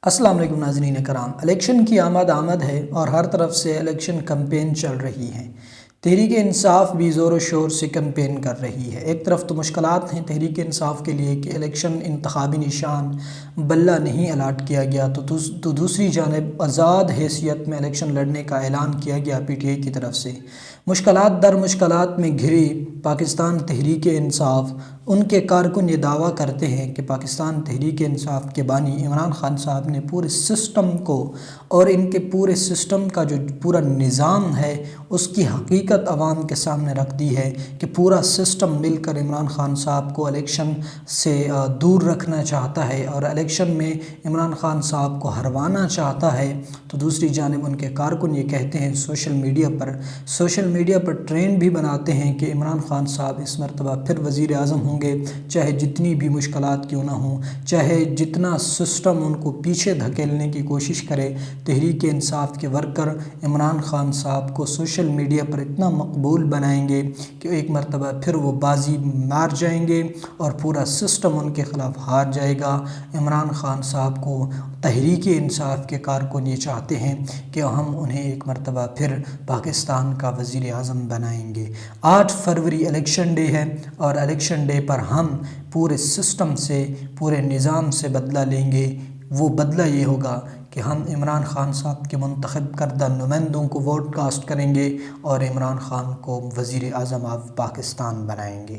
السلام علیکم ناظرین کرام، الیکشن کی آمد ہے اور ہر طرف سے الیکشن کمپین چل رہی ہیں۔ تحریک انصاف بھی زور و شور سے کمپین کر رہی ہے۔ ایک طرف تو مشکلات ہیں تحریک انصاف کے لیے کہ الیکشن انتخابی نشان بلہ نہیں الاٹ کیا گیا، تو دوسری جانب آزاد حیثیت میں الیکشن لڑنے کا اعلان کیا گیا پی ٹی آئی کی طرف سے۔ مشکلات در مشکلات میں گھری پاکستان تحریک انصاف، ان کے کارکن یہ دعویٰ کرتے ہیں کہ پاکستان تحریک انصاف کے بانی عمران خان صاحب نے پورے سسٹم کو اور ان کے پورے سسٹم کا جو پورا نظام ہے اس کی حقیقت عوام کے سامنے رکھ دی ہے کہ پورا سسٹم مل کر عمران خان صاحب کو الیکشن سے دور رکھنا چاہتا ہے اور الیکشن میں عمران خان صاحب کو ہروانا چاہتا ہے۔ تو دوسری جانب ان کے کارکن یہ کہتے ہیں سوشل میڈیا پر ٹرینڈ بھی بناتے ہیں کہ عمران خان صاحب اس مرتبہ پھر وزیر اعظم ہوں گے، چاہے جتنی بھی مشکلات کیوں نہ ہوں، چاہے جتنا سسٹم ان کو پیچھے دھکیلنے کی کوشش کرے۔ تحریک انصاف کے ورکر عمران خان صاحب کو سوشل میڈیا پر اتنا مقبول بنائیں گے کہ ایک مرتبہ پھر وہ بازی مار جائیں گے اور پورا سسٹم ان کے خلاف ہار جائے گا۔ عمران خان صاحب کو تحریک انصاف کے کارکن یہ چاہتے ہیں کہ ہم انہیں ایک مرتبہ پھر پاکستان کا وزیر اعظم بنائیں گے۔ 8 فروری الیکشن ڈے ہے اور الیکشن ڈے پر ہم پورے سسٹم سے، پورے نظام سے بدلہ لیں گے۔ وہ بدلہ یہ ہوگا کہ ہم عمران خان صاحب کے منتخب کردہ نمائندوں کو ووٹ کاسٹ کریں گے اور عمران خان کو وزیر اعظم آف پاکستان بنائیں گے۔